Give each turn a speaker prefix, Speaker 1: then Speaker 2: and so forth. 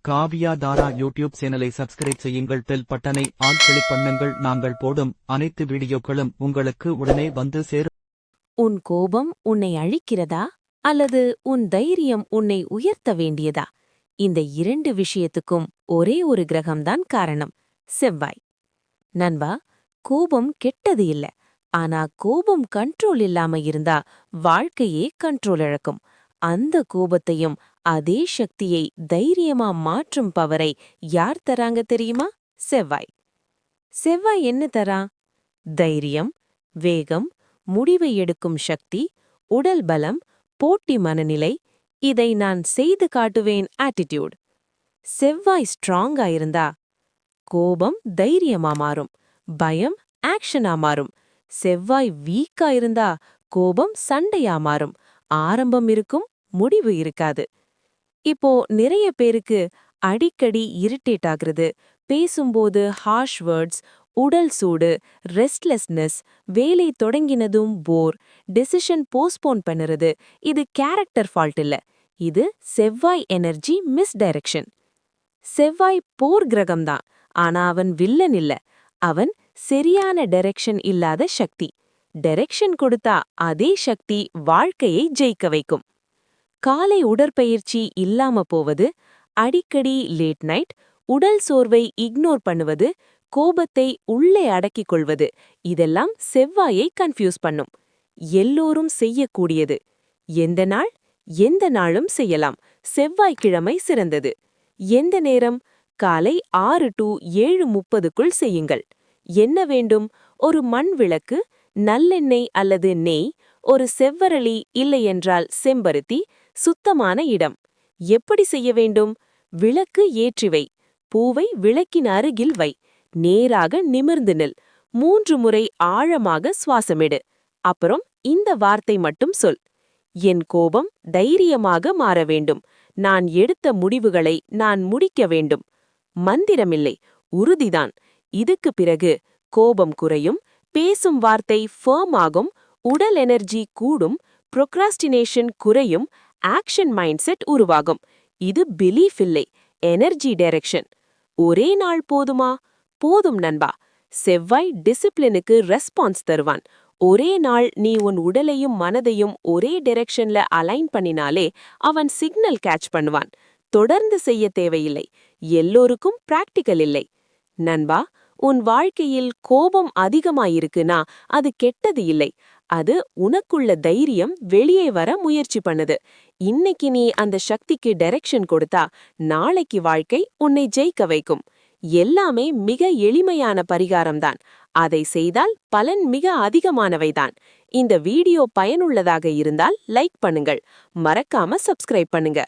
Speaker 1: காவியா தாரா YouTube சேனலை subscribe செய்யுங்கள். Bell பட்டனை ஆல் கிளிக் பண்ணுங்கள். நாங்கள் போடும் அனைத்து வீடியோக்களும் உங்களுக்கு உடனே வந்து சேரும்.
Speaker 2: உன் கோபம் உன்னை அழிக்கிறதா அல்லது உன் தைரியம் உன்னை உயர்த்த வேண்டியதா? இந்த இரண்டு விஷயத்துக்கும் ஒரே ஒரு கிரகம்தான் காரணம், செவ்வாய். நண்பா, கோபம் கெட்டது இல்ல. ஆனா கோபம் கண்ட்ரோல் இல்லாம இருந்தா வாழ்க்கையே கண்ட்ரோல் இழக்கும். அந்த கோபத்தையும் அதே சக்தியை தைரியமா மாற்றும் பவரை யார் தராங்க தெரியுமா? செவ்வாய். செவ்வாய் என்ன தரா? தைரியம், வேகம், முடிவை எடுக்கும் சக்தி, உடல் பலம், போட்டி மனநிலை, இதை நான் செய்து காட்டுவேன் ஆட்டிடியூட். செவ்வாய் ஸ்ட்ராங்கா இருந்தா கோபம் தைரியமா மாறும், பயம் ஆக்ஷனா மாறும். செவ்வாய் வீக்கா இருந்தா கோபம் சண்டையா மாறும், ஆரம்பம் இருக்கும், முடிவு இருக்காது. இப்போ நிறைய பேருக்கு அடிக்கடி இரிட்டேட் ஆகுறது, பேசும்போது ஹார்ஷ் வேர்ட்ஸ், உடல் சூடு, ரெஸ்ட்லெஸ்னஸ், வேலை தொடங்கினதும் போர், டெசிஷன் போஸ்ட்போன் பண்ணுறது, இது கேரக்டர் ஃபால்ட் இல்ல, இது செவ்வாய் எனர்ஜி மிஸ்டைரக்ஷன். செவ்வாய் போர் கிரகம்தான், ஆனா அவன் வில்லன் இல்ல. அவன் சரியான டைரக்ஷன் இல்லாத சக்தி. டைரக்ஷன் கொடுத்தா அதே சக்தி வாழ்க்கையை ஜெயிக்க வைக்கும். காலை உடற்பயிற்சி இல்லாம போவது, அடிக்கடி லேட் நைட், உடல் சோர்வை இக்னோர் பண்ணுவது, கோபத்தை உள்ளே அடக்கிக் கொள்வது, இதெல்லாம் செவ்வாயை கன்ஃபியூஸ் பண்ணும். எல்லோரும் செய்யக்கூடியது. எந்த நாள்? எந்த நாளும் செய்யலாம். செவ்வாய்க்கிழமை சிறந்தது. எந்த நேரம்? காலை 6 to 7:30க்குள் செய்யுங்கள். என்ன வேண்டும்? ஒரு மண் விளக்கு, நல்லெண்ணெய் அல்லது நெய், ஒரு செவ்வரளி இல்லையென்றால் செம்பருத்தி, சுத்தமான இடம். எப்படி செய்ய வேண்டும்? விளக்கு ஏற்றி வை, பூவை விளக்கின் அருகில் வை, நேராக நிமிர்ந்து நில், 3 முறை ஆழமாக சுவாசமிடு. அப்புறம் இந்த வார்த்தை மட்டும் சொல்: என் கோபம் தைரியமாக மாற வேண்டும். நான் எடுத்த முடிவுகளை நான் முடிக்க வேண்டும். மந்திரமில்லை, உறுதிதான். இதுக்கு பிறகு கோபம் குறையும், பேசும் வார்த்தை ஃபர்ம் ஆகும், உடல் எனர்ஜி கூடும், ப்ரொக்ராஸ்டினேஷன் குறையும், ஆக்ஷன் மைண்ட் செட் உருவாகும். இது பிலீஃப் இல்லை, எனர்ஜி டைரக்ஷன். ஒரே நாள் போதுமா? போதும் நண்பா. செவ்வாய் டிசிப்ளினுக்கு ரெஸ்பான்ஸ் தருவான். ஒரே நாள் நீ உன் உடலையும் மனதையும் ஒரே டைரக்ஷன்ல அலைன் பண்ணினாலே அவன் சிக்னல் கேட்ச் பண்ணுவான். தொடர்ந்து செய்ய தேவையில்லை. எல்லோருக்கும் பிராக்டிக்கல் இல்லை. நண்பா, உன் வாழ்க்கையில் கோபம் அதிகமாயிருக்குனா அது கெட்டது இல்லை. அது உனக்குள்ள தைரியம் வெளியே வர முயற்சி பண்ணுது. இன்னைக்கு நீ அந்த சக்திக்கு டைரக்ஷன் கொடுத்தா நாளைக்கு வாழ்க்கை உன்னை ஜெயிக்க வைக்கும். எல்லாமே மிக எளிமையான பரிகாரம்தான். அதை செய்தால் பலன் மிக அதிகமானவைதான். இந்த வீடியோ பயனுள்ளதாக இருந்தால் லைக் பண்ணுங்கள். மறக்காம சப்ஸ்கிரைப் பண்ணுங்க.